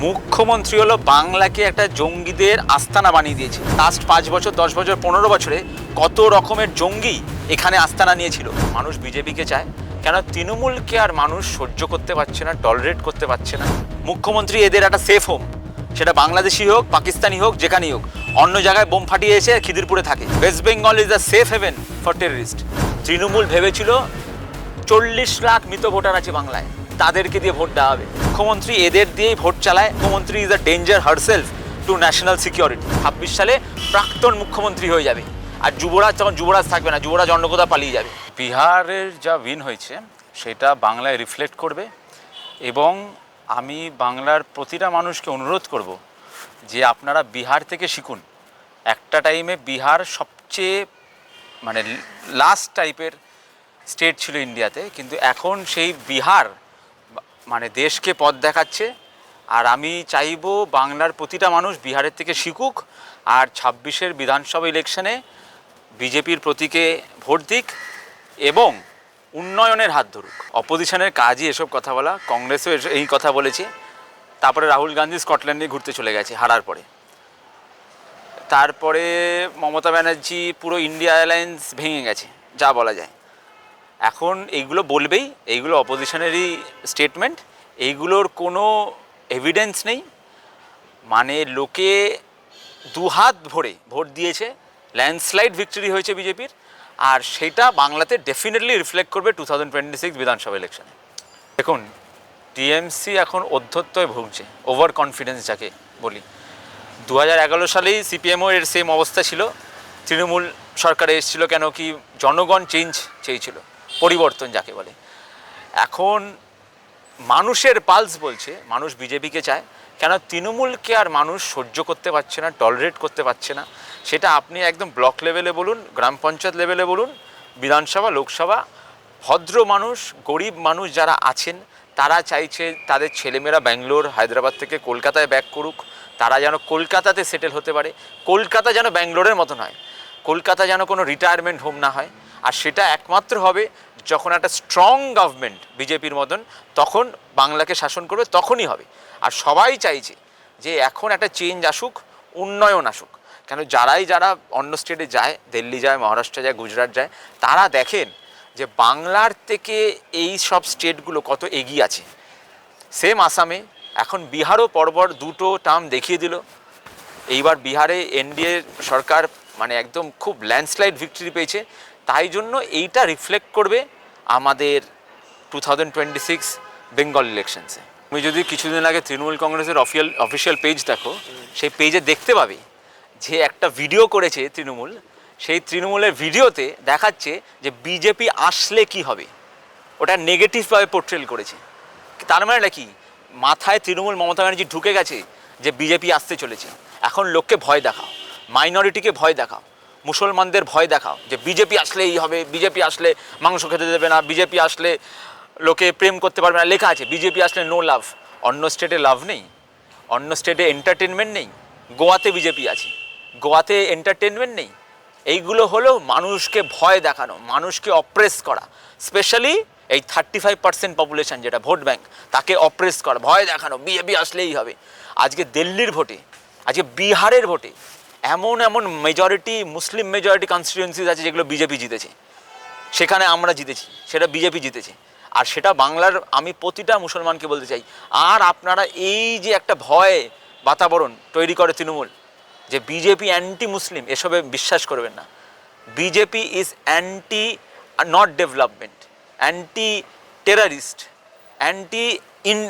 মুখ্যমন্ত্রী হলো বাংলাকে একটা জঙ্গিদের আস্তানা বানিয়ে দিয়েছে। লাস্ট 5 বছর 10 বছর 15 বছরে কত রকমের জঙ্গি এখানে আস্তানা নিয়েছিল। মানুষ বিজেপিকে চায়, কেন তৃণমূলকে আর মানুষ সহ্য করতে পারছে না, টলারেট করতে পারছে না। মুখ্যমন্ত্রী এদের একটা সেফ হোম, সেটা বাংলাদেশি হোক, পাকিস্তানি হোক, যেখানেই হোক। অন্য জায়গায় বোম ফাটিয়ে এসে খিদিরপুরে থাকে। West Bengal is the safe haven for terrorist. Trinamool ভেবেছিল 40 লাখ মৃত ভোটার আছে বাংলায়, তাদেরকে দিয়ে ভোট দেওয়া হবে। মুখ্যমন্ত্রী এদের দিয়েই ভোট চালায়। মুখ্যমন্ত্রী is a danger herself to national security. 26 সালে প্রাক্তন মুখ্যমন্ত্রী হয়ে যাবে, আর যুবরাজ তখন যুবরাজ থাকবে না, যুবরাজ অন্য কোথাও পালিয়ে যাবে। বিহারের যা উইন হয়েছে সেটা বাংলায় রিফ্লেক্ট করবে, এবং আমি বাংলার প্রতিটা মানুষকে অনুরোধ করব যে আপনারা বিহার থেকে শিখুন। একটা টাইমে বিহার সবচেয়ে লাস্ট টাইপের স্টেট ছিল ইন্ডিয়াতে, কিন্তু এখন সেই বিহার দেশকে পথ দেখাচ্ছে। আর আমি চাইবো বাংলার প্রতিটা মানুষ বিহারের থেকে শিখুক, আর 26-এর বিধানসভা ইলেকশনে বিজেপির প্রতীকে ভোট দিক এবং উন্নয়নের হাত ধরুক। অপোজিশনের কাজই এসব কথা বলা। কংগ্রেসও এই কথা বলেছে। তারপরে রাহুল গান্ধী স্কটল্যান্ডে ঘুরতে চলে গেছে হারার পরে। তারপরে মমতা ব্যানার্জি পুরো ইন্ডিয়া অ্যালায়েন্স ভেঙে গেছে, যা বলা যায়। এখন এইগুলো বলবেই, এইগুলো অপোজিশনেরই স্টেটমেন্ট, এইগুলোর কোনো এভিডেন্স নেই। লোকে দুহাত ভরে ভোট দিয়েছে, ল্যান্ডস্লাইড ভিক্টরি হয়েছে বিজেপির, আর সেটা বাংলাতে ডেফিনেটলি রিফ্লেক্ট করবে 2026 বিধানসভা ইলেকশনে। দেখুন, টিএমসি এখন অধ্যত্বয় ভুগছে, ওভার কনফিডেন্স যাকে বলি। 2011 সালেই সিপিএমও এর সেম অবস্থা ছিল। তৃণমূল সরকারে এসেছিল কেন কি জনগণ চেঞ্জ চেয়েছিল, পরিবর্তন যাকে বলে। এখন মানুষের পালস বলছে মানুষ বিজেপিকে চায়, কেন তৃণমূলকে আর মানুষ সহ্য করতে পারছে না, টলারেট করতে পারছে না। সেটা আপনি একদম ব্লক লেভেলে বলুন, গ্রাম পঞ্চায়েত লেভেলে বলুন, বিধানসভা, লোকসভা। ভদ্র মানুষ, গরিব মানুষ যারা আছেন, তারা চাইছে তাদের ছেলেমেয়েরা ব্যাঙ্গালোর, হায়দ্রাবাদ থেকে কলকাতায় ব্যাক করুক। তারা যেন কলকাতাতে সেটেল হতে পারে। কলকাতা যেন ব্যাঙ্গালোরের মতন হয়, কলকাতা যেন কোনো রিটায়ারমেন্ট হোম না হয়। আর সেটা একমাত্র হবে যখন একটা স্ট্রং গভর্নমেন্ট বিজেপির মতন তখন বাংলাকে শাসন করবে, তখনই হবে। আর সবাই চাইছে যে এখন একটা চেঞ্জ আসুক, উন্নয়ন আসুক। কেন যারা অন্য স্টেটে যায়, দিল্লি যায়, মহারাষ্ট্র যায়, গুজরাট যায়, তারা দেখেন যে বাংলার থেকে এই সব স্টেটগুলো কত এগিয়ে আছে। সেম আসামে এখন বিহারও পরপর 2টো টার্ম দেখিয়ে দিল। এইবার বিহারে এনডিএ সরকার একদম খুব ল্যান্ডস্লাইড ভিক্টরি পেয়েছে। তাই জন্য এইটা রিফ্লেক্ট করবে আমাদের 2026 বেঙ্গল ইলেকশনসে। তুমি যদি কিছুদিন আগে তৃণমূল কংগ্রেসের অফিসিয়াল পেজ দেখো, সেই পেজে দেখতে পাবে যে একটা ভিডিও করেছে তৃণমূল। সেই তৃণমূলের ভিডিওতে দেখাচ্ছে যে বিজেপি আসলে কি হবে, ওটা নেগেটিভভাবে পোর্ট্রেল করেছে। তার মানে কি, মাথায় তৃণমূল মমতা ব্যানার্জি ঢুকে গেছে যে বিজেপি আসতে চলেছে। এখন লোককে ভয় দেখাও, মাইনরিটিকে ভয় দেখাও, মুসলমানদের ভয় দেখাও যে বিজেপি আসলে এই হবে, বিজেপি আসলে মাংস খেতে দেবে না, বিজেপি আসলে লোকে প্রেম করতে পারবে না। লেখা আছে বিজেপি আসলে নো লাভ। অন্য স্টেটে লাভ নেই, অন্য স্টেটে এন্টারটেনমেন্ট নেই। গোয়াতে বিজেপি আছে, গোয়াতে এন্টারটেনমেন্ট নেই। এইগুলো হলো মানুষকে ভয় দেখানো, মানুষকে অপ্রেস করা। স্পেশালি এই 35% পপুলেশন যেটা ভোট ব্যাঙ্ক, তাকে অপ্রেস করা, ভয় দেখানো, বিজেপি আসলেই হবে। আজকে দিল্লির ভোটে, আজকে বিহারের ভোটে এমন মেজরিটি, মুসলিম মেজরিটি কনস্টিটিউয়েন্সিজ আছে যেগুলো বিজেপি জিতেছে। সেখানে আমরা জিতেছি, সেটা বিজেপি জিতেছে। আর সেটা বাংলার, আমি প্রতিটা মুসলমানকে বলতে চাই, আর আপনারা এই যে একটা ভয় বাতাবরণ তৈরি করে তৃণমূল যে বিজেপি অ্যান্টি মুসলিম, এসবে বিশ্বাস করবেন না। BJP is anti not development, anti terrorist,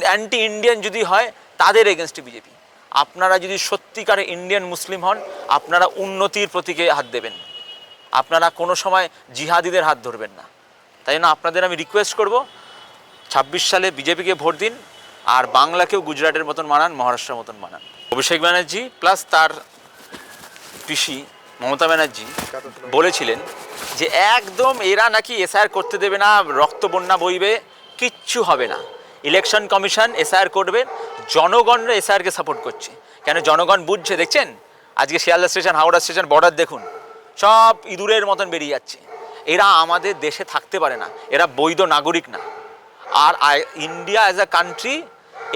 anti Indian যদি হয় তাদের এগেনস্টে বিজেপি। আপনারা যদি সত্যিকারে ইন্ডিয়ান মুসলিম হন, আপনারা উন্নতির প্রতীকে হাত দেবেন, আপনারা কোনো সময় জিহাদিদের হাত ধরবেন না। তাই জন্য আপনাদের আমি রিকোয়েস্ট করব, 26 সালে বিজেপিকে ভোট দিন, আর বাংলাকেও গুজরাটের মতন বানান, মহারাষ্ট্রের মতন বানান। অভিষেক ব্যানার্জি প্লাস তার পিসি মমতা ব্যানার্জি বলেছিলেন যে একদম এরা নাকি এসআইআর করতে দেবে না, রক্ত বন্যা বইবে, কিচ্ছু হবে না। ইলেকশন কমিশন এসআইআর করবে। জনগণরা এসআইআরকে সাপোর্ট করছে, কেন জনগণ বুঝছে। দেখছেন আজকে Sealdah station, Howrah station, border দেখুন, সব ইঁদুরের মতন বেরিয়ে যাচ্ছে। এরা আমাদের দেশে থাকতে পারে না, এরা বৈধ নাগরিক না। আর ইন্ডিয়া অ্যাজ আ কান্ট্রি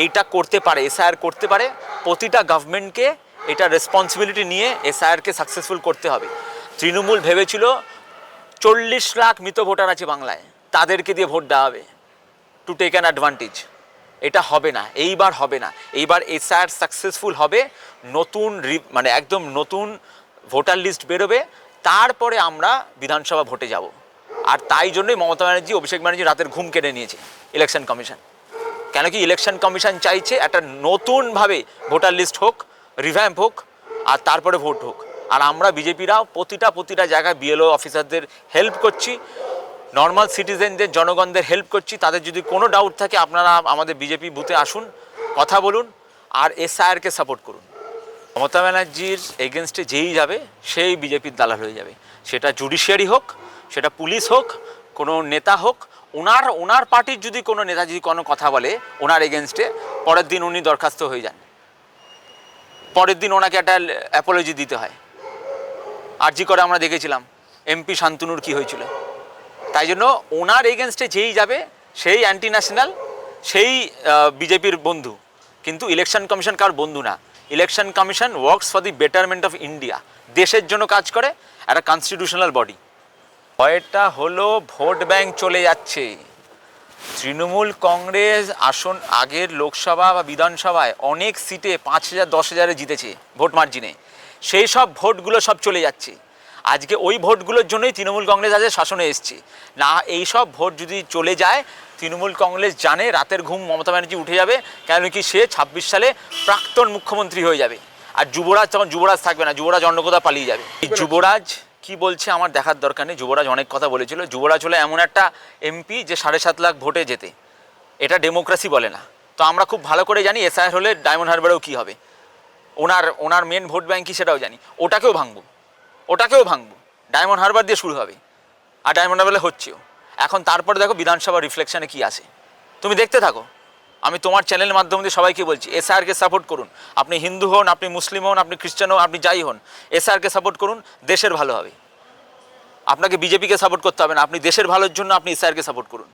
এইটা করতে পারে, এসআইআর করতে পারে। প্রতিটা গভর্নমেন্টকে এটা রেসপন্সিবিলিটি নিয়ে এসআইআরকে সাকসেসফুল করতে হবে। তৃণমূল ভেবেছিল 40 লাখ মৃত ভোটার আছে বাংলায়, তাদেরকে দিয়ে ভোট দেওয়া হবে টু টেক অ্যান অ্যাডভান্টেজ। এটা হবে না, এইবার হবে না। এইবার এসআইআর সাকসেসফুল হবে, নতুন মানে একদম নতুন ভোটার লিস্ট বেরোবে, তারপরে আমরা বিধানসভা ভোটে যাব। আর তাই জন্যই মমতা ব্যানার্জি, অভিষেক ব্যানার্জি রাতের ঘুম কেড়ে নিয়েছে ইলেকশন কমিশন। কেন কি ইলেকশন কমিশন চাইছে একটা নতুনভাবে ভোটার লিস্ট হোক, রিভ্যাম্প হোক, আর তারপরে ভোট হোক। আর আমরা বিজেপিরাও প্রতিটা জায়গায় বিএলও অফিসারদের হেল্প করছি, নর্মাল সিটিজেনদের, জনগণদের হেল্প করছি। তাদের যদি কোনো ডাউট থাকে আপনারা আমাদের বিজেপি বুথে আসুন, কথা বলুন, আর এসআইআরকে সাপোর্ট করুন। মমতা ব্যানার্জির এগেনস্টে যেই যাবে সেই বিজেপির দালাল হয়ে যাবে, সেটা জুডিশিয়ারি হোক, সেটা পুলিশ হোক, কোনো নেতা হোক। ওনার পার্টির যদি কোনো নেতা যদি কোনো কথা বলে ওনার এগেনস্টে, পরের দিন উনি দরখাস্ত হয়ে যান, পরের দিন ওনাকে একটা অ্যাপোলজি দিতে হয়। আরজি করে আমরা দেখেছিলাম এমপি শান্তনুর কি হয়েছিল। তাই জন্য ওনার এগেনস্টে যেই যাবে সেই অ্যান্টি ন্যাশনাল, সেই বিজেপির বন্ধু। কিন্তু ইলেকশন কমিশন কার বন্ধু না। Election commission works for the betterment of India, দেশের জন্য কাজ করে, একটা কনস্টিটিউশনাল বডি। ভয়টা হলো ভোট ব্যাংক চলে যাচ্ছে। তৃণমূল কংগ্রেস আসন আগের লোকসভা বা বিধানসভায় অনেক সিটে 5,000 10,000-এ জিতেছে ভোট মার্জিনে, সেই সব ভোটগুলো সব চলে যাচ্ছে। আজকে ওই ভোটগুলোর জন্যই তৃণমূল কংগ্রেস আজ শাসনে এসছে না। এই সব ভোট যদি চলে যায়, তৃণমূল কংগ্রেস জানে রাতের ঘুম মমতা ব্যানার্জি উঠে যাবে, কেন কি সে 26 সালে প্রাক্তন মুখ্যমন্ত্রী হয়ে যাবে। আর যুবরাজ তখন যুবরাজ থাকবে না, যুবরাজ অন্য কোথাও পালিয়ে যাবে। যুবরাজ কি বলছে আমার দেখার দরকার নেই। যুবরাজ অনেক কথা বলেছিল। যুবরাজ হলো এমন একটা এমপি যে 7.5 লাখ ভোটে যেতে, এটা ডেমোক্রেসি বলে না। তো আমরা খুব ভালো করে জানি এসআইআর হলে ডায়মন্ড হারবারেও কী হবে, ওনার মেন ভোট ব্যাংক কি সেটাও জানি। ওটাকেও ভাঙবো, ডায়মন্ড হারবার দিয়ে শুরু হবে, আর ডায়মন্ড হারবারে হচ্ছেও এখন। তারপরে দেখো বিধানসভা রিফ্লেকশনে কি আসে, তুমি দেখতে থাকো। আমি তোমার চ্যানেলের মাধ্যমে দিয়ে সবাইকে বলছি, এসআইআরকে সাপোর্ট করুন। আপনি হিন্দু হন, আপনি মুসলিম হন, আপনি খ্রিস্টান হন, আপনি যাই হন, এসআইআরকে সাপোর্ট করুন, দেশের ভালো হবে। আপনাকে বিজেপিকে সাপোর্ট করতে হবে না, আপনি দেশের ভালোর জন্য আপনি এসআইআরকে সাপোর্ট করুন।